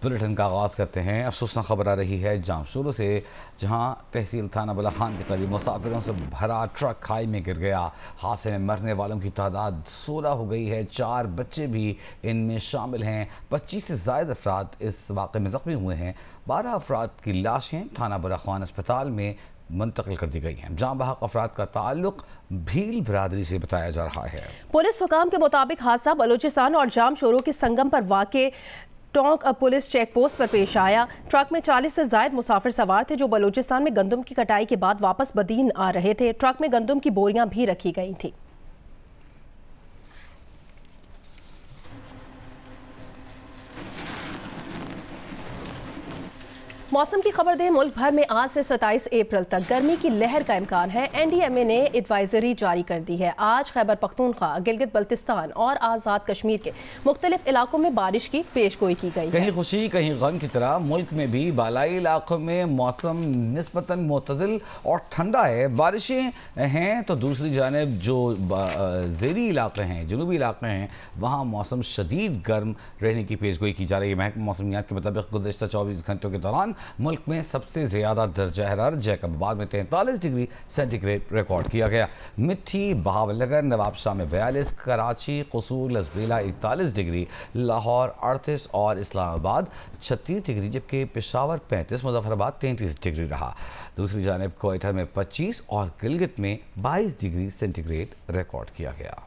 Bulletin का आगाज़ करते हैं। अफसोसनाक खबर आ रही है जामशोरों से, जहां तहसील थाना बला खान के करीब मुसाफिरों से भरा ट्रक खाई में गिर गया। हादसे में मरने वालों की तादाद 16 हो गई है। 4 बच्चे भी इनमें शामिल हैं। 25 से ज़ायद अफराद इस वाक़े में ज़ख्मी हुए हैं। 12 अफराद की लाशें थाना बला खान अस्पताल में मुंतकिल कर दी गई हैं, जहां बहक अफराद का ताल्लुक भील बिरादरी से बताया जा रहा है। पुलिस हुकाम के मुताबिक हादसा बलूचिस्तान और जामशोरों के संगम पर वाक़े टोंक पुलिस चेक पोस्ट पर पेश आया। ट्रक में 40 से ज़ायद मुसाफिर सवार थे जो बलूचिस्तान में गंदम की कटाई के बाद वापस बदीन आ रहे थे। ट्रक में गंदम की बोरियां भी रखी गई थी। मौसम की खबर दें, मुल्क भर में आज से 27 अप्रैल तक गर्मी की लहर का इम्कान है। NDMA ने एडवाइजरी जारी कर दी है। आज खैबर पख्तूनख्वा, गिलगित बल्तिस्तान और आज़ाद कश्मीर के मुख्तलिफ इलाकों में बारिश की पेशगोई की गई। कहीं खुशी कहीं गम की तरह मुल्क में भी बालाई इलाकों में मौसम निस्बतन मोतदिल और ठंडा है। बारिशें हैं तो दूसरी जानिब जो ज़ेरी इलाके हैं, जनूबी इलाके हैं, वहाँ मौसम शदीद गर्म रहने की पेशगोई की जा रही है। महकमा मौसमियात के मुताबिक गुज़श्ता 24 घंटों के दौरान मुल्क में सबसे ज़्यादा दर्जा हरारत जैकबाबाद में 43 डिग्री सेंटीग्रेड रिकॉर्ड किया गया। मिट्टी, बहावलनगर, नवाबशाह में 42, कराची, कसूर, लसबेला 41 डिग्री, लाहौर 38 और इस्लामाबाद 36 डिग्री, जबकि पेशावर 35, मुजफ्फराबाद 33 डिग्री रहा। दूसरी जानिब कोयटा में 25 और गिलगित में 22 डिग्री सेंटीग्रेड रिकॉर्ड किया गया।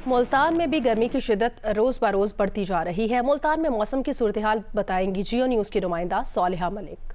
मुल्तान में भी गर्मी की शिद्दत रोज़ ब रोज़ बढ़ती जा रही है। मुल्तान में मौसम की सूरत हाल बताएंगी जियो न्यूज़ की नुमाइंदा सालिहा मलिक।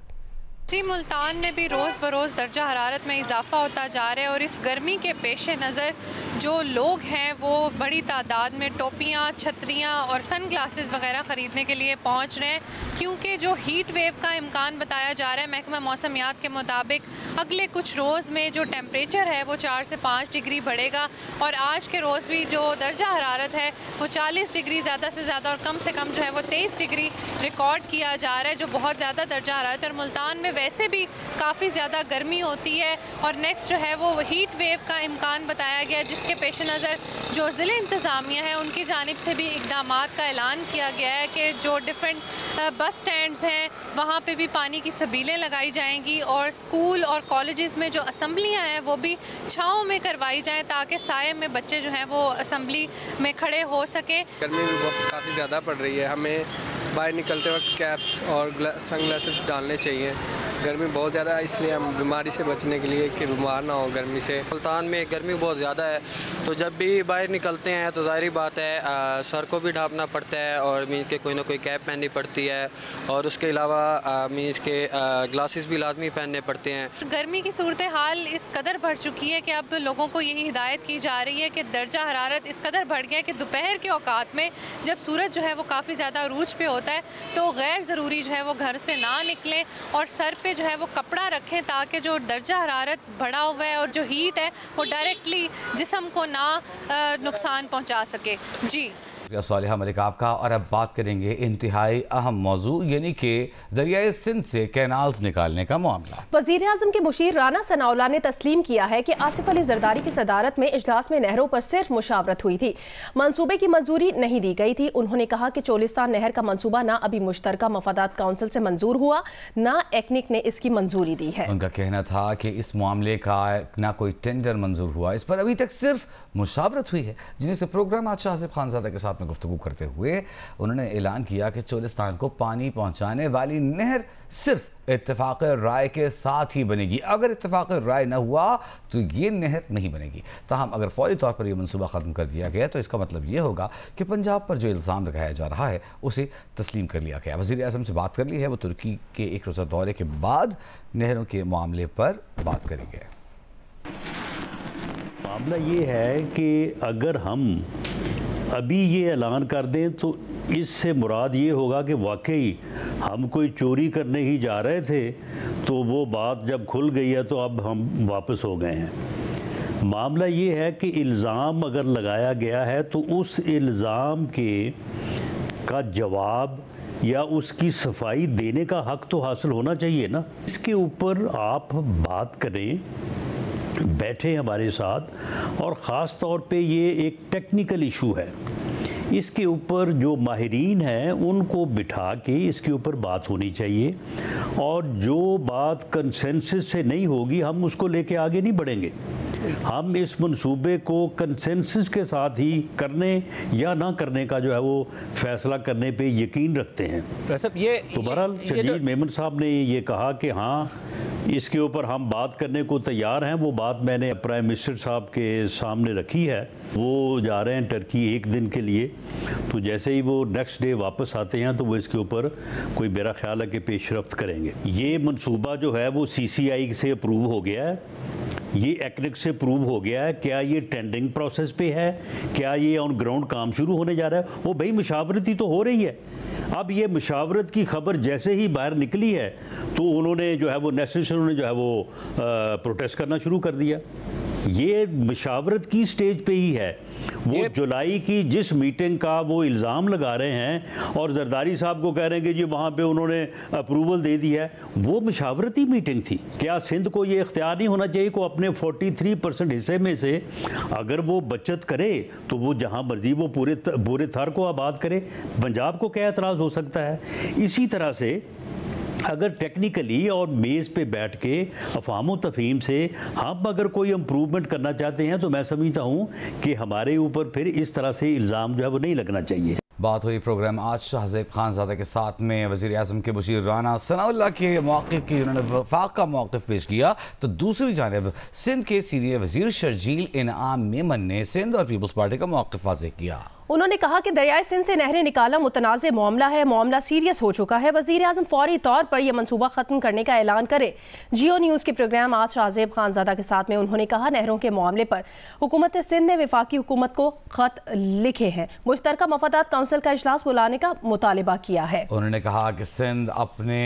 जी, मुल्तान में भी रोज़ बरोज़ दर्जा हरारत में इजाफा होता जा रहा है और इस गर्मी के पेश नज़र जो लोग हैं वो बड़ी तादाद में टोपियाँ, छतरियाँ और सन ग्लासेस वगैरह ख़रीदने के लिए पहुँच रहे हैं, क्योंकि जो हीट वेव का इम्कान बताया जा रहा है महकमा मौसमियात के मुताबिक अगले कुछ रोज़ में जो टेम्परेचर है वो 4 से 5 डिग्री बढ़ेगा। और आज के रोज़ भी जो दर्जा हरारत है वो 40 डिग्री ज़्यादा से ज़्यादा और कम से कम जो है वो 23 डिग्री रिकॉर्ड किया जा रहा है, जो बहुत ज़्यादा दर्जा हरारत है। और मुल्तान में वैसे भी काफ़ी ज़्यादा गर्मी होती है और नेक्स्ट जो है वो हीट वेव का इम्कान बताया गया, जिसके पेश नज़र जो ज़िले इंतज़ामिया है उनकी जानिब से भी इक़दामात का ऐलान किया गया है कि जो डिफरेंट बस स्टैंड्स हैं वहाँ पे भी पानी की सबीलें लगाई जाएंगी और स्कूल और कॉलेजेस में जो असम्बलियाँ हैं वो भी छाँव में करवाई जाएँ ताकि साये में बच्चे जो हैं वो असम्बली में खड़े हो सके। गर्मी भी काफ़ी ज़्यादा पड़ रही है, हमें बाहर निकलते वक्त कैप्स और सन ग्लासेस डालने चाहिए। गर्मी बहुत ज़्यादा है, इसलिए हम बीमारी से बचने के लिए कि बीमार ना हो गर्मी से। मुल्तान में गर्मी बहुत ज़्यादा है, तो जब भी बाहर निकलते हैं तो ज़ाहिर बात है सर को भी ढाँपना पड़ता है और मीन्स के कोई ना कोई कैप पहननी पड़ती है और उसके अलावा मीन्स के ग्लासेस भी लाजमी पहनने पड़ते हैं। गर्मी की सूरत हाल इस कदर बढ़ चुकी है कि अब लोगों को यही हिदायत की जा रही है कि दर्जा हरारत इस कदर बढ़ गया कि दोपहर के औकात में जब सूरज जो है वो काफ़ी ज़्यादा अरूज पे होता है तो गैर ज़रूरी जो है वो घर से ना निकलें और सर पे जो है वो कपड़ा रखें ताकि जो दर्जा हरारत बढ़ा हुआ है और जो हीट है वो डायरेक्टली जिस्म को ना नुकसान पहुंचा सके। जी सालिहा मलिक आपका। और अब बात करेंगे इंतहाई अहम मौजू यानी कि दरियाए सिंध से कैनाल्स निकालने का मामला। वज़ीर आज़म के मुशीर राना सनाउल्लाह ने तस्लीम किया है कि आसिफ अली जरदारी की सदारत में इजलास में नहरों पर सिर्फ मुशावरत हुई थी, मंसूबे की मंजूरी नहीं दी गई थी। उन्होंने कहा कि चोलिस्तान नहर का मंसूबा ना अभी मुश्तरका मफादात काउंसिल से मंजूर हुआ, ना एक्निक ने इसकी मंजूरी दी है। उनका कहना था कि इस मामले का ना कोई टेंडर मंजूर हुआ, इस पर अभी तक सिर्फ मुशावरत हुई है। जिन्हें से प्रोग्राम आसिफ खानजादा के साथ गुफ्तगू करते हुए उन्होंने ऐलान किया कि चोलिस्तान को पानी पहुंचाने वाली नहर सिर्फ इत्तेफाक राय के साथ ही बनेगी। अगर इत्तेफाक राय न हुआ तो ये नहर नहीं बनेगी। ताहम अगर फौरी तौर पर यह मनसूबा ख़त्म कर दिया गया तो इसका मतलब ये होगा कि पंजाब पर जो इल्ज़ाम लगाया जा रहा है उसे तस्लीम कर लिया गया। वज़ीर आज़म से बात कर ली है, वो तुर्की के एक रोज़ा दौरे के बाद नहरों के मामले पर बात करेंगे। मामला ये है कि अगर हम अभी ये ऐलान कर दें तो इससे मुराद ये होगा कि वाकई हम कोई चोरी करने ही जा रहे थे, तो वो बात जब खुल गई है तो अब हम वापस हो गए हैं। मामला ये है कि इल्ज़ाम अगर लगाया गया है तो उस इल्ज़ाम का जवाब या उसकी सफाई देने का हक तो हासिल होना चाहिए ना। इसके ऊपर आप बात करें, बैठे हमारे साथ, और ख़ास तौर पे ये एक टेक्निकल इशू है। इसके ऊपर जो माहिरीन हैं उनको बिठा के इसके ऊपर बात होनी चाहिए, और जो बात कंसेंसस से नहीं होगी हम उसको लेके आगे नहीं बढ़ेंगे। हम इस मंसूबे को कंसेंसस के साथ ही करने या ना करने का जो है वो फैसला करने पे यकीन रखते हैं। तो बहरहाल शहीद मेमन साहब ने ये कहा कि हाँ इसके ऊपर हम बात करने को तैयार हैं। वो बात मैंने प्राइम मिनिस्टर साहब के सामने रखी है। वो जा रहे हैं टर्की 1 दिन के लिए, तो जैसे ही वो नेक्स्ट डे वापस आते हैं तो वो इसके ऊपर कोई मेरा ख्याल है कि पेशरफ्त करेंगे। ये मंसूबा जो है वो CCI से अप्रूव हो गया है, ये एक्निक से प्रूव हो गया है। क्या ये टेंडरिंग प्रोसेस पे है, क्या ये ऑन ग्राउंड काम शुरू होने जा रहा है? वो भाई मुशावरती तो हो रही है। अब ये मुशावरत की खबर जैसे ही बाहर निकली है तो उन्होंने जो है वो नेशनल जो है वो प्रोटेस्ट करना शुरू कर दिया। ये मुशावरत की स्टेज पे ही है। वो जुलाई की जिस मीटिंग का वो इल्ज़ाम लगा रहे हैं और जरदारी साहब को कह रहे हैं कि जी वहाँ पे उन्होंने अप्रूवल दे दी है, वो मुशावरती मीटिंग थी। क्या सिंध को ये इख्तियार नहीं होना चाहिए को अपने 43% हिस्से में से अगर वो बचत करे तो वो जहाँ मर्जी वो पूरे थर को आबाद करे? पंजाब को क्या एतराज़ हो सकता है? इसी तरह से अगर टेक्निकली और मेज़ पे बैठ के अफ़ाम तफ़हीम से हम अगर कोई इम्प्रूवमेंट करना चाहते हैं तो मैं समझता हूँ कि हमारे ऊपर फिर इस तरह से इल्ज़ाम जो है वो नहीं लगना चाहिए। बात हुई प्रोग्राम आज शाहज़ेब खानज़ादा के साथ में वज़ीर आज़म के बशीर राना सनाउल्लाह के मौक़िफ़ की उन्होंने वफ़ाक़ का मौक़िफ़ पेश किया, तो दूसरी जानिब सिंध के सीनियर वज़ीर शर्जील इनाम मेमन ने सिंध और पीपल्स पार्टी का मौक़िफ़ वाज़ेह किया। उन्होंने कहा कि दरियाए सिंध से नहरें निकालना मुतनाज़ मामला है, मामला सीरियस हो चुका है। वज़ीर आज़म फौरी तौर पर यह मनसूबा ख़त्म करने का ऐलान करे। जियो न्यूज़ के प्रोग्राम आज शाहज़ेब खानज़ादा के साथ में उन्होंने कहा नहरों के मामले पर हुकूमत सिंध ने वफाकी हुकूमत को ख़त लिखे हैं, मुश्तरका मफादात काउंसिल का इजलास बुलाने का मुतालिबा किया है। उन्होंने कहा कि सिंध अपने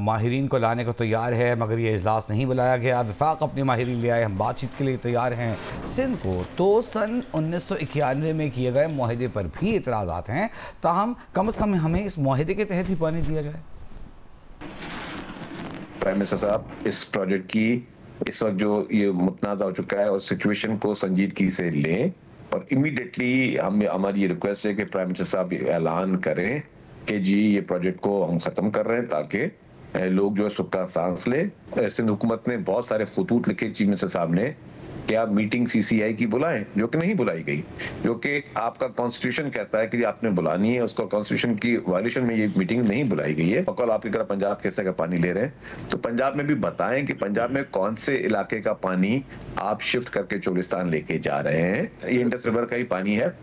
माहिरीन को लाने को तैयार है, मगर ये इजलास नहीं बुलाया गया। वफाक अपने माहिरीन ले आए, हम बातचीत के लिए तैयार हैं। सिंध को तो सन 1991 में किए गए मुआहदे पर भी इतराज़ात हैं, ताहम कम से कम हमें इस मुआहदे के तहत ही पानी दिया जाए। प्राइम मिनिस्टर साहब, इस प्रोजेक्ट की इस वक्त जो ये मुतनाज़ा हो चुका है और सिचुएशन को संजीदगी से लें और इमीडिएटली हमारी ये रिक्वेस्ट है कि प्राइम मिनिस्टर साहब ऐलान करें कि जी ये प्रोजेक्ट को हम ख़त्म कर रहे हैं ताकि लोग जो है सुक्का सांस लें। सिंध हुकूमत ने बहुत सारे खतूत लिखे चीफ मिनिस्टर साहब ने कि आप मीटिंग CCI की बुलाएं, जो कि नहीं बुलाई गई, जो कि आपका कॉन्स्टिट्यूशन कहता है कि आपने बुलानी है। उसका कॉन्स्टिट्यूशन की वायलेशन में ये मीटिंग नहीं बुलाई गई है। और कल आपकी तरह पंजाब कैसे का पानी ले रहे हैं, तो पंजाब में भी बताएं कि पंजाब में कौन से इलाके का पानी आप शिफ्ट करके चोलिस्तान लेके जा रहे हैं। ये इंडस रिवर का ही पानी है।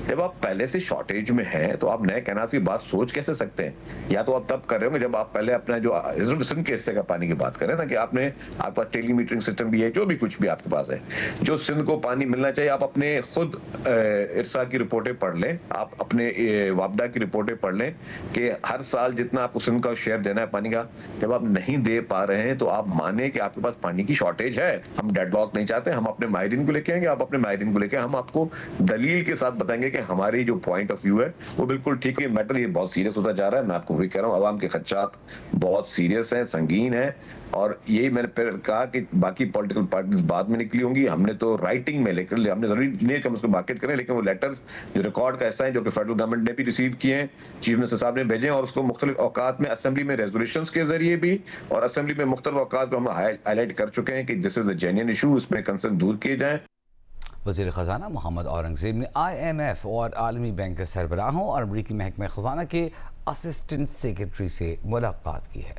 जब आप पहले से शॉर्टेज में हैं तो आप नए कैनाल की बात सोच कैसे सकते हैं? या तो आप तब कर रहे होंगे जब आप पहले अपना जो सिंध के हिस्से का पानी की बात करें ना, कि आपके पास टेलीमीटरिंग सिस्टम भी है, जो भी कुछ भी आपके पास है, जो सिंध को पानी मिलना चाहिए। आप अपने खुद इरसा की रिपोर्टें पढ़ लें, आप अपने वापडा की रिपोर्टें पढ़ लें कि हर साल जितना आपको सिंध का शेयर देना है पानी का, जब आप नहीं दे पा रहे हैं तो आप माने कि आपके पास पानी की शॉर्टेज है। हम डेडलॉक नहीं चाहते, हम अपने माहिरीन को लेके आएंगे, आप अपने माहिरीन को लेके, हम आपको दलील के साथ बताएंगे कि हमारी जो पॉइंट ऑफ व्यू है वो बिल्कुल ठीक है। मैटर ये बहुत सीरियस होता जा रहा है। मैं आपको वही कह रहा हूँ, अवाम के खदशात बहुत सीरियस हैं, संगीन है। और यही मैंने फिर कहा कि बाकी पॉलिटिकल पार्टीज बाद में निकली होंगी। हमने तो राइटिंग में लेकर हमने जरूरी नहीं कि हम उसको मार्केट करें, लेकिन वो लेटर जो रिकॉर्ड का ऐसा है जो कि फेडरल गवर्नमेंट ने भी रिसीव किए हैं, चीफ मिनिस्टर साहब ने भेजे और उसको मुख्तलिफ औकात में असेंबली में रेजोल्यूशंस के जरिए भी और असेंबली में मुख्तलिफ औकात पर हम हाईलाइट कर चुके हैं कि this is a genuine issue, उसमें कंसर्न दूर किए जाएं। वज़ीर ख़ज़ाना मोहम्मद औरंगज़ेब ने IMF और आलमी बैंक के सरबराहों और अमरीकी महकमा ख़ज़ाना के असिस्टेंट सेक्रेटरी से मुलाकात की है।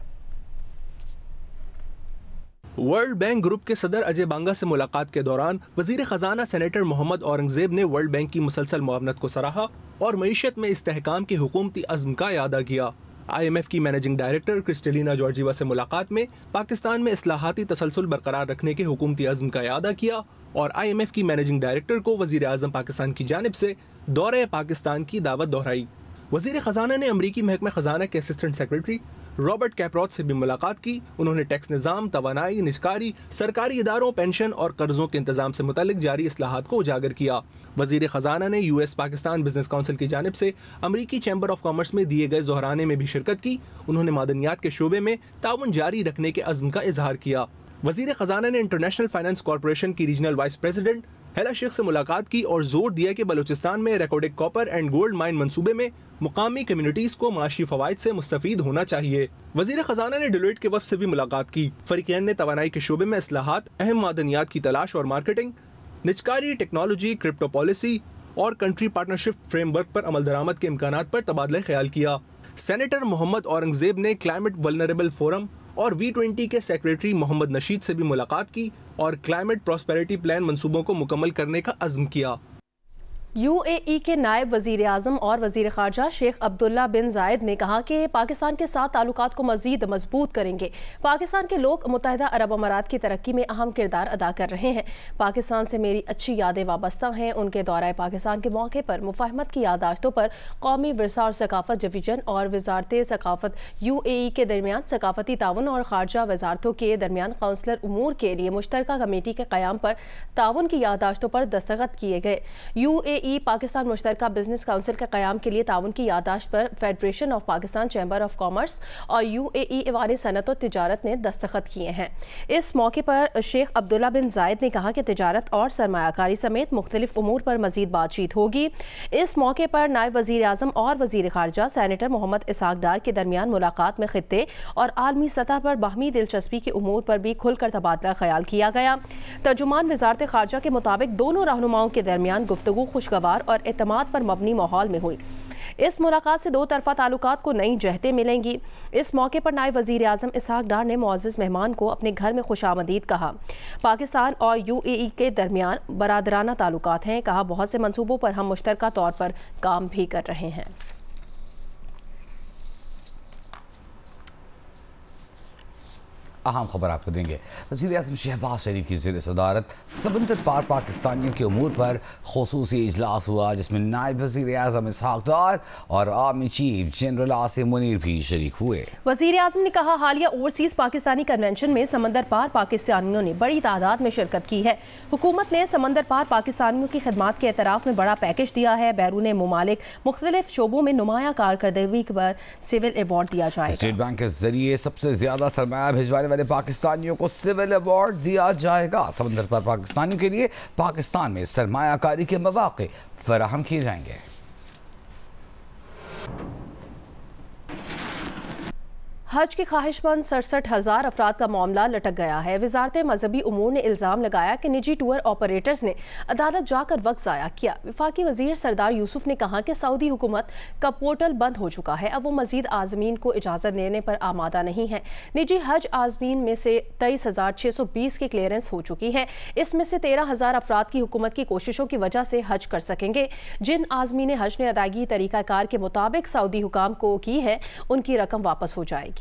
वर्ल्ड बैंक ग्रुप के सदर अजय बांगा से मुलाकात के दौरान वज़ीर ख़ज़ाना सेनेटर मोहम्मद औरंगज़ेब ने वर्ल्ड बैंक की मुसलसल मुआवनत को सराहा और मईशत में इस्तेहकाम के हुकूमती अज़्म का इयादा किया। IMF की मैनेजिंग डायरेक्टर क्रिस्टलिना जॉर्जिवा से मुलाकात में पाकिस्तान में इस्लाहाती तसलसल बरकरार रखने के हुकूमती अज़्म का इयादा किया और IMF की मैनेजिंग डायरेक्टर को वज़ीर आज़म पाकिस्तान की जानिब से दौरे पाकिस्तान की दावत दोहराई। वज़ीर ख़ज़ाना ने अमरीकी महकमा ख़ज़ाना के असिस्टेंट सेक्रेटरी रॉबर्ट कैपरॉथ से भी मुलाकात की। उन्होंने टैक्स निज़ाम, तवानाई, निजकारी, सरकारी इदारों, पेंशन और कर्जों के इंतजाम से मुतालिक जारी इस्लाहात को उजागर किया। वज़ीर ख़ज़ाना ने US पाकिस्तान बिजनेस काउंसिल की जानिब से अमरीकी चैम्बर ऑफ कॉमर्स में दिए गए ज़ोहराने में भी शिरकत की। उन्होंने मादनियात के शोबे में ताउन जारी रखने के अज़्म का इजहार किया। वजीर खजाना ने इंटरनेशनल फाइनेंस कॉरपोरेशन की रीजनल वाइस प्रेसिडेंट हेला शेख से मुलाकात की और जोर दिया कि बलूचिस्तान में रेकॉर्डिक कॉपर एंड गोल्ड माइन मंसूबे में मुकामी कम्युनिटीज को माशी फवाइद से मुस्तफीद होना चाहिए। वजीर खजाना ने डेलोइट के वफ्द से भी मुलाकात की। फरीकैन ने तवानाई के शोबे में इस्लाहात, अहम मादनियात की तलाश और मार्केटिंग, निजकारी टेक्नोलॉजी, क्रिप्टो पॉलिसी और कंट्री पार्टनरशिप फ्रेमवर्क पर अमल दरामद के इम्कानात पर तबादला ख्याल किया। सेनेटर मोहम्मद औरंगजेब ने क्लाइमेट वल्नरेबल फोरम और V20 के सेक्रेटरी मोहम्मद नशीद से भी मुलाकात की और क्लाइमेट प्रॉस्पेरिटी प्लान मंसूबों को मुकम्मल करने का अज़्म किया। UAE के नायब वज़ीर आज़म और वज़ीर ख़ारजा शेख अब्दुल्ला बिन जायद ने कहा कि पाकिस्तान के साथ ताल्लुकात को मज़ीद मजबूत करेंगे। पाकिस्तान के लोग मुत्तहिदा अरब अमारात की तरक्की में अहम किरदार अदा कर रहे हैं। पाकिस्तान से मेरी अच्छी यादें वाबस्ता हैं। उनके दौरे पाकिस्तान के मौके पर मुफाहमत की यादाश्तों पर कौमी विरसा और सकाफत डिवीजन और वजारत सकाफत UAE के दरमियान सकाफती ताउन और ख़ारजा वजारतों के दरमियान काउंसलर उमूर के लिए मुश्तरका कमेटी के क़याम पर ताउन की यादाश्तों पर दस्तखत किए गए। UAE पाकिस्तान मुश्तरका बिजनेस काउंसिल के क़याम के लिए ताउन की यादाश्त पर federation of Pakistan chamber of commerce और UAE ऐवान सनअत और तिजारत ने दस्तखत किए हैं। इस मौके पर शेख अब्दुल्ला बिन जायद ने कहा कि तिजारत और सरमायाकारी समेत मुख्तलिफ उमूर पर मजीद बातचीत होगी। इस मौके पर नायब वज़ीर आज़म और वज़ीर ख़ारजा सेनेटर मोहम्मद इसहाक डार के दरमियान मुलाकात में खित्ते और आलमी सतह पर बाहमी दिलचस्पी के उमूर पर भी खुलकर तबादला ख्याल किया गया। तर्जुमान वज़ारत ख़ारजा के मुताबिक दोनों रहनुमाओं के दरमियान गुफ्तगू खुशगवार और एतमाद पर मबनी माहौल में हुई। इस मुलाकात से दो तरफा ताल्लुकात को नई जहतें मिलेंगी। इस मौके पर नायब वज़ीर आज़म इसहाक डार ने मुअज़्ज़ज़ मेहमान को अपने घर में खुशामदीद कहा। पाकिस्तान और UAE के दरमियान बरादराना ताल्लुकात हैं। कहा बहुत से मंसूबों पर हम मुश्तरका तौर पर काम भी कर रहे हैं। अहम खबर आपको देंगे। वज़ीर आज़म शहबाज शरीफ की ज़ेर सदारत समंदर पार पाकिस्तानियों के उमूर पर ख़ुसूसी इजलास हुआ, जिसमें नायब वज़ीर आज़म इसहाक डार और army chief general Asim Munir भी शरीक हुए। वज़ीर आज़म ने कहा हालिया ओवरसीज़ पाकिस्तानी कन्वेंशन में समंदर पार पाकिस्तानियों ने बड़ी तादाद में शिरकत की है। हुकूमत ने समंदर पार पाकिस्तानियों की खिदमात के एतराफ़ में बड़ा पैकेज दिया है। बैरून मुमालिक मुख्तलिफ शोबों में नुमाया कारकर्दगी पर सिविल अवार्ड दिया जाएगा। स्टेट बैंक के जरिए सबसे ज्यादा सरमाया भिजवाने वाले पाकिस्तानियों को सिविल अवार्ड दिया जाएगा। समंदर पर पाकिस्तानियों के लिए पाकिस्तान में सरमायाकारी के मौके फराहम किए जाएंगे। हज के ख्वाहिशमंद 67,000 अफराद का मामला लटक गया है। वजारत मजहबी उमूर ने इल्ज़ाम लगाया कि निजी टूर ऑपरेटर्स ने अदालत जाकर वक्त ज़ाया किया। वफाकी वज़ीर सरदार यूसुफ ने कहा कि सऊदी हुकूमत का पोर्टल बंद हो चुका है, अब वो मजीद आज़मीन को इजाज़त देने पर आमादा नहीं है। निजी हज आज़मीन में से 23,620 की क्लियरेंस हो चुकी है। इसमें से 13,000 अफराद की हुकूमत की कोशिशों की वजह से हज कर सकेंगे। जिन आज़मीन हज ने अदायगी तरीक़ाकार के मुताबिक सऊदी हुकाम को की है, उनकी रकम वापस हो जाएगी।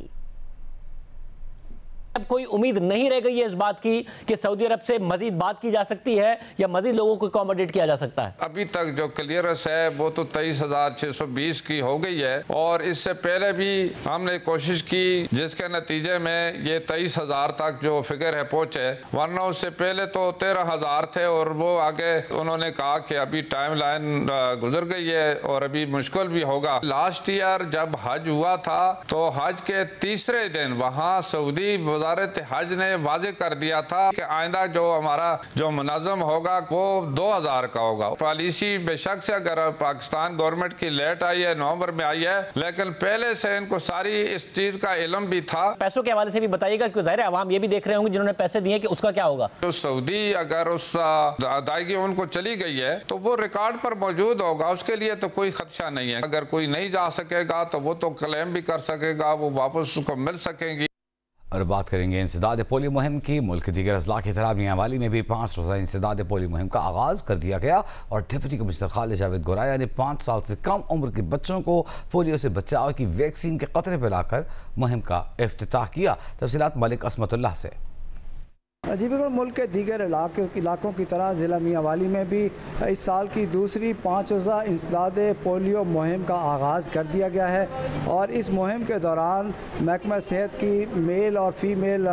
अब कोई उम्मीद नहीं रह गई है इस बात की कि सऊदी अरब से मजीद बात की जा सकती है या मजीद लोगों को अकोमोडेट किया जा सकता है। अभी तक जो क्लियरेंस है वो तो 23,620 की हो गई है और इससे पहले भी हमने कोशिश की जिसके नतीजे में ये 23,000 तक जो फिगर है पहुंचे, वरना उससे पहले तो 13,000 थे और वो आगे उन्होंने कहा कि अभी टाइम लाइन गुजर गई है और अभी मुश्किल भी होगा। लास्ट ईयर जब हज हुआ था तो हज के तीसरे दिन वहाँ सऊदी वज़ारत हज ने वाज़े कर दिया था कि आइंदा जो हमारा जो मुनज़्ज़म होगा वो 2,000 का होगा। पॉलिसी बेशक से अगर पाकिस्तान गवर्नमेंट की लेट आई है, नवंबर में आई है, लेकिन पहले से इनको सारी इस चीज का इल्म भी था। पैसों के हवाले से भी बताइएगा कि ज़ाहिर है अवाम ये भी देख रहे होंगे जिन्होंने पैसे दिए कि उसका क्या होगा। तो सऊदी अगर उस अदायगी उनको चली गई है तो वो रिकॉर्ड पर मौजूद होगा, उसके लिए तो कोई खदशा नहीं है। अगर कोई नहीं जा सकेगा तो वो तो क्लेम भी कर सकेगा, वो वापस उसको मिल सकेंगी। और बात करेंगे इंसदाद पोलियो मुहिम की। मुल्क के दीगर अजला की तरह मियांवाली में भी 5 रोज़ा इंसदाद पोलियो मुहिम का आगाज़ कर दिया गया और डिप्टी कमिश्नर खालिद जावेद गोराया ने 5 साल से कम उम्र के बच्चों को पोलियो से बचाव की वैक्सीन के कतरे पर लाकर मुहिम का इफ्तिताह किया। तफसीलात मलिक असमतुल्लाह से। जी बिल्कुल, मुल्क के दीगर इलाकों की तरह ज़िला मियांवाली में भी इस साल की दूसरी 5 रोज़ा इंसदाद पोलियो मुहिम का आगाज़ कर दिया गया है और इस मुहिम के दौरान महकमा सेहत की मेल और फीमेल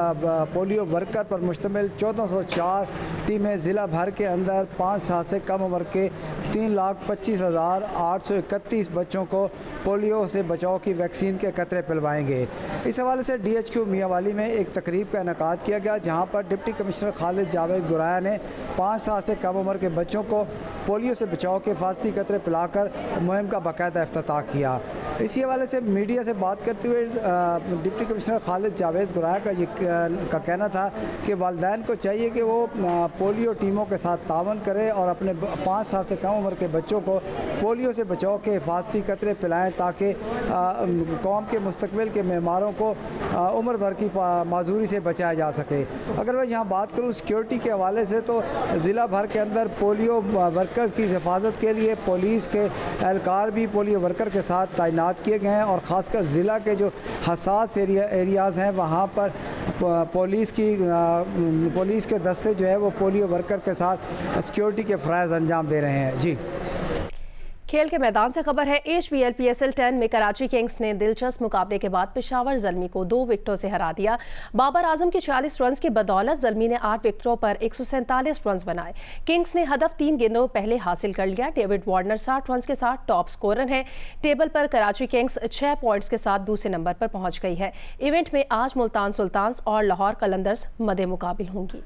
पोलियो वर्कर पर मुश्तमिल 1404 टीमें ज़िला भर के अंदर 5 साल से कम उम्र के 3,25,831 बच्चों को पोलियो से बचाव की वैक्सीन के कतरे पिलवाएंगे। इस हवाले से DHQ मियांवाली में एक तकरीब का इनेकाद किया गया, जहाँ पर डिप्टी कमिश्नर खालिद जावेद गुराया ने 5 साल से कम उम्र के बच्चों को पोलियो से बचाव के हिफाजती कतरे पिलाकर मुहिम का बाकायदा इफ्तिताह किया। इसी हवाले से मीडिया से बात करते हुए डिप्टी कमिश्नर खालिद जावेद गुराया का कहना था कि वालिदैन को चाहिए कि वो पोलियो टीमों के साथ तावन करें और अपने 5 साल से कम उम्र के बच्चों को पोलियो से बचाव के हिफाजती कतरे पिलाएँ ताकि कौम के मुस्तकबिल के मेहमारों को उम्र भर की माजूरी से बचाया जा सके। अगर मैं यहाँ बात करूँ सिक्योरिटी के हवाले से, तो ज़िला भर के अंदर पोलियो वर्कर्स की हिफाजत के लिए पुलिस के एहलकार भी पोलियो वर्कर के साथ तैनात किए गए हैं और ख़ासकर ज़िला के जो हसास एरियाज़ हैं वहाँ पर पुलिस के दस्ते जो है वो पोलियो वर्कर के साथ सिक्योरिटी के फ़राइज़ अंजाम दे रहे हैं। जी, खेल के मैदान से खबर है। HBL PSL 10 में कराची किंग्स ने दिलचस्प मुकाबले के बाद पेशावर ज़ल्मी को 2 विकेटों से हरा दिया। बाबर आजम की 46 रन की बदौलत ज़ल्मी ने 8 विकेटों पर 147 रन बनाए। किंग्स ने हदफ 3 गेंदों पहले हासिल कर लिया। डेविड वार्नर 60 रन के साथ टॉप स्कोरर हैं। टेबल पर कराची किंग्स 6 पॉइंट्स के साथ दूसरे नंबर पर पहुंच गई है। इवेंट में आज मुल्तान सुल्तान्स और लाहौर कलंदर्स मदे मुकाबिल होंगी।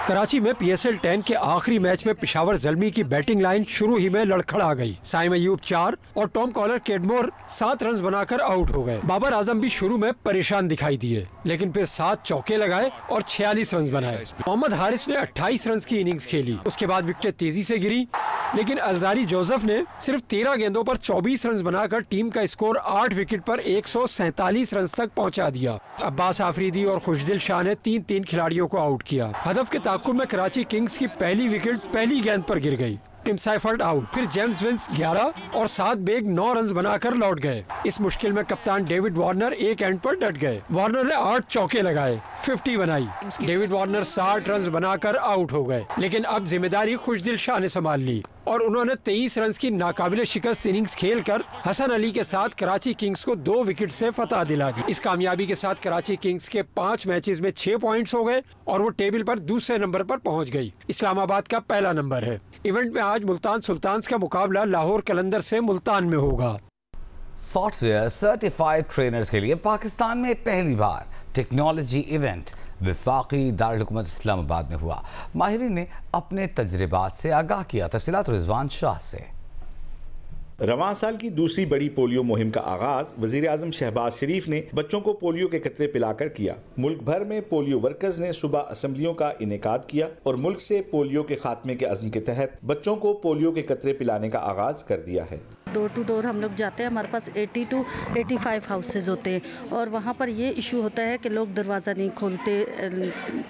कराची में PSL 10 के आखिरी मैच में पेशावर ज़ल्मी की बैटिंग लाइन शुरू ही में लड़खड़ा गई। साइम अयूब 4 और टॉम कॉलर केडमोर 7 रन बनाकर आउट हो गए। बाबर आजम भी शुरू में परेशान दिखाई दिए, लेकिन फिर 7 चौके लगाए और 46 रन बनाए। मोहम्मद हारिस ने 28 रन की इनिंग्स खेली। उसके बाद विकेटें तेजी से गिरी, लेकिन अलजारी जोसेफ ने सिर्फ 13 गेंदों पर 24 रन बनाकर टीम का स्कोर 8 विकेट पर 147 रन तक पहुंचा दिया। अब्बास आफरीदी और खुशदिल शाह ने 3-3 खिलाड़ियों को आउट किया। हदफ के ताकुब में कराची किंग्स की पहली विकेट पहली गेंद पर गिर गई। टिम साइफर्ड आउट, फिर जेम्स विंस 11 और 7 बेग 9 रन बनाकर लौट गए। इस मुश्किल में कप्तान डेविड वार्नर एक एंड पर डट गए। वार्नर ने 8 चौके लगाए, 50 बनाई। डेविड वार्नर 60 रन बनाकर आउट हो गए, लेकिन अब जिम्मेदारी खुशदिल शाह ने संभाल ली और उन्होंने 23 रन की नाकाबिले शिकस्त इनिंग्स खेलकर हसन अली के साथ कराची किंग्स को 2 विकेट से फतह दिला दी। इस कामयाबी के साथ कराची किंग्स के 5 मैचेस में 6 पॉइंट्स हो गए और वो टेबल पर दूसरे नंबर पर पहुंच गई। इस्लामाबाद का पहला नंबर है। इवेंट में आज मुल्तान सुल्तान्स का मुकाबला लाहौर कलंदर से मुल्तान में होगा। सॉफ्टवेयर सर्टिफाइड ट्रेनर्स के लिए पाकिस्तान में पहली बार टेक्नोलॉजी इवेंट वफाकी दारुल हुकूमत इस्लामाबाद में हुआ। माहिरीन ने अपने तजर्बात से आगाह किया। तफसीलात रिजवान शाह से। रवां साल की दूसरी बड़ी पोलियो मुहिम का आगाज वजीर आजम शहबाज शरीफ ने बच्चों को पोलियो के कतरे पिलाकर किया। मुल्क भर में पोलियो वर्कर्स ने सुबह असेंबलियों का इनेकाद किया और मुल्क से पोलियो के खात्मे के अज़्म के तहत बच्चों को पोलियो के कतरे पिलाने का आगाज कर दिया है। डोर टू डोर हम लोग जाते हैं, हमारे पास 80 to 85 हाउसेज होते हैं और वहाँ पर ये इशू होता है कि लोग दरवाज़ा नहीं खोलते,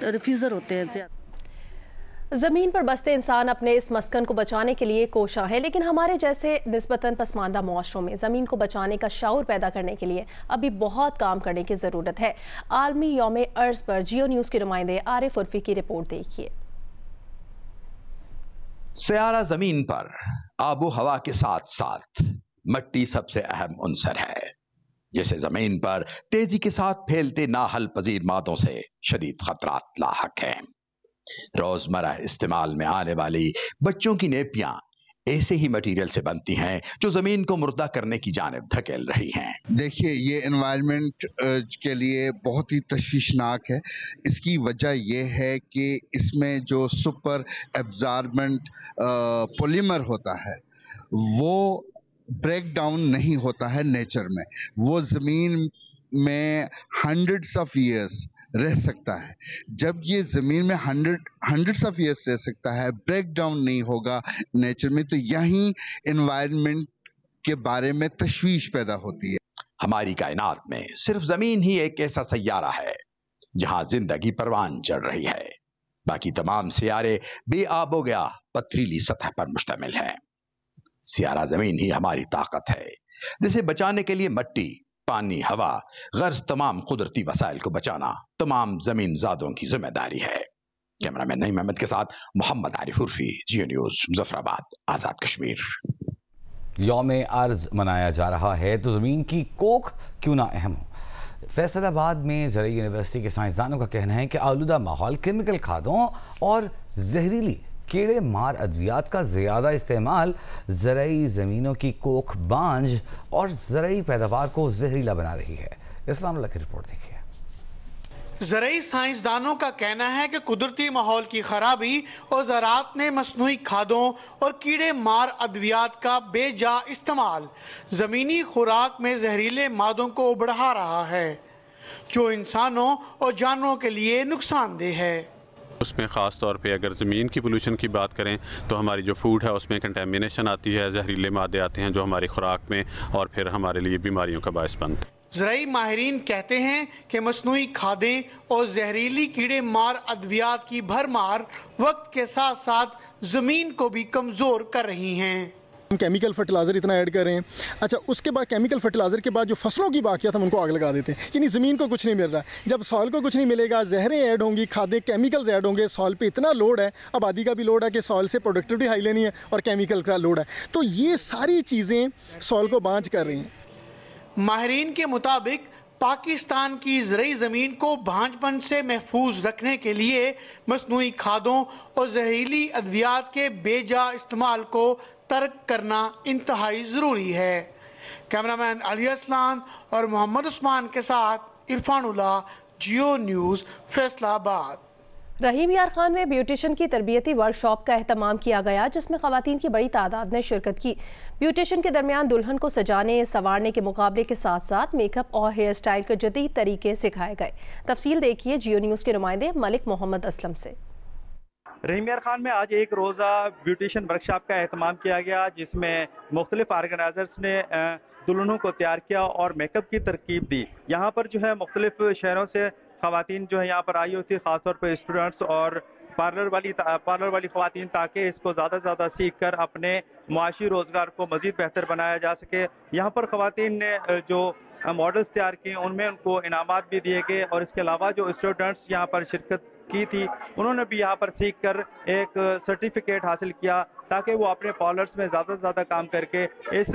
रिफ्यूज़र होते हैं। ज़मीन पर बसते इंसान अपने इस मस्कन को बचाने के लिए कोशा है, लेकिन हमारे जैसे निस्बतन पसमानदा मुआशरों में ज़मीन को बचाने का शऊर पैदा करने के लिए अभी बहुत काम करने की ज़रूरत है। आलमी यौम अर्ज़ पर जियो न्यूज़ के नुमाइंदे आरिफ उर्फी की रिपोर्ट देखिए। सयारा ज़मीन पर आबो हवा के साथ साथ मिट्टी सबसे अहम उन्सर है, जिसे ज़मीन पर तेजी के साथ फैलते नाहल पजीर मादों से शदीद खतरात लाहक हैं। रोजमर्रा इस्तेमाल में आने वाली बच्चों की नेपियां ऐसे ही मटेरियल से बनती हैं जो जमीन को मुर्दा करने की जानिब धकेल रही हैं। देखिए, ये एनवायरनमेंट के लिए बहुत ही तशवीशनाक है। इसकी वजह यह है कि इसमें जो सुपर एब्जॉर्बेंट पॉलीमर होता है वो ब्रेक डाउन नहीं होता है नेचर में। वो ज़मीन में हंड्रेड्स ऑफ ईयर्स रह सकता है। जब ये ज़मीन में हंड्रेड्स ऑफ ईयर्स रह सकता है, ब्रेक डाउन नहीं होगा नेचर में, तो यही एनवायरनमेंट के बारे में तशवीश पैदा होती है। हमारी कायनात में सिर्फ ज़मीन ही एक ऐसा सैयारा है जहां जिंदगी परवान चढ़ रही है। बाकी तमाम सियारे बेआबो गया पथरीली सतह पर मुश्तमिल हैं। सियारा ज़मीन ही हमारी ताकत है, जिसे बचाने के लिए मिट्टी, पानी, हवा, गर्ज तमाम कुदरती वसाइल को बचाना तमाम जमीन ज़ादों की जिम्मेदारी है। कैमरामैन नईम अहमद के साथ मोहम्मद आरिफ उर्फी, जियो न्यूज़, मुजफ्फराबाद, आज़ाद कश्मीर। यौम अर्ज मनाया जा रहा है तो ज़मीन की कोख क्यों ना अहम हो। फैसलाबाद में ज़राई यूनिवर्सिटी के साइंसदानों का कहना है कि आलूदा माहौल, केमिकल खादों और जहरीली कीड़े मार अद्वियात का ज़्यादा इस्तेमाल ज़राई ज़मीनों की कोख, बांझ और ज़राई पैदावार को जहरीला बना रही है। इस्लाम अल्लाह की रिपोर्ट देखिए। ज़राई साइंसदानों का कहना है कि कुदरती माहौल की खराबी और ज़राअत ने मसनूई खादों और कीड़े मार अद्वियात का बेजा इस्तेमाल ज़मीनी खुराक में जहरीले मादों को बढ़ा रहा है, जो इंसानों और जानवरों के लिए नुकसानदेह है। उसमें ख़ास तौर पे अगर ज़मीन की पोल्यूशन की बात करें तो हमारी जो फूड है उसमें कंटेमिनेशन आती है, जहरीले मादे आते हैं जो हमारी खुराक में और फिर हमारे लिए बीमारियों का बायस बनते हैं। ज़राई माहिरीन कहते हैं कि मसनूई खादें और जहरीली कीड़े मार अद्वियात की भरमार वक्त के साथ साथ ज़मीन को भी कमज़ोर कर रही हैं। हम केमिकल फर्टिलाइज़र इतना ऐड कर रहे हैं, अच्छा उसके बाद केमिकल फर्टिलाइज़र के बाद जो फसलों की बाकियात हम उनको आग लगा देते हैं, यानी ज़मीन को कुछ नहीं मिल रहा। जब सॉइल को कुछ नहीं मिलेगा, जहरें ऐड होंगी, खादें, केमिकल्स ऐड होंगे, सॉइल पे इतना लोड है, आबादी का भी लोड है कि सॉइल से प्रोडक्टिविटी हाई लेनी है और केमिकल का लोड है, तो ये सारी चीज़ें सॉइल को बांझ कर रही हैं। माहिरीन के मुताबिक पाकिस्तान की ज़राई ज़मीन को भांजपन से महफूज रखने के लिए मसनूई खादों और जहरीली अद्वियात के बेजा इस्तेमाल को तर्क करना इंतहाई ज़रूरी है। कैमरामैन अली असलान और मोहम्मद उस्मान के साथ इरफानुल्लाह, जियो न्यूज़, फैसलाबाद। रहीम यार खान में ब्यूटिशन की तरबियती वर्कशॉप का एहतमाम किया गया, जिसमें ख़वातीन की बड़ी तादाद ने शिरकत की। ब्यूटिशन के दरमियान दुल्हन को सजाने संवारने के मुकाबले के साथ साथ मेकअप और हेयर स्टाइल के जदीद तरीके सिखाए गए। तफसील देखिए जियो न्यूज़ के नुमाइंदे मलिक मोहम्मद असलम से। रहीम यार खान में आज एक रोज़ा ब्यूटिशन वर्कशॉप का एहतमाम किया गया, जिसमें मुख्तलिफ ऑर्गेनाइजर्स ने दुल्हनों को तैयार किया और मेकअप की तरकीब दी। यहाँ पर जो है मुख्तलिफ शहरों से ख़वातीन जो है यहाँ पर आई होती है, ख़ासतौर पर स्टूडेंट्स और पार्लर वाली ख़वातीन, ताकि इसको ज़्यादा से ज़्यादा सीख कर अपने मुआशी रोज़गार को मज़ीद बेहतर बनाया जा सके। यहाँ पर ख़वातीन ने जो मॉडल्स तैयार किए उनमें उनको इनामात भी दिए गए और इसके अलावा जो स्टूडेंट्स यहाँ पर शिरकत की थी उन्होंने भी यहाँ पर सीख कर एक सर्टिफिकेट हासिल किया, ताकि वो अपने पार्लर्स में ज़्यादा से ज़्यादा काम करके इस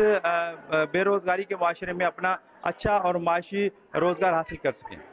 बेरोज़गारी के माशरे में अपना अच्छा और माशी रोज़गार हासिल कर सकें।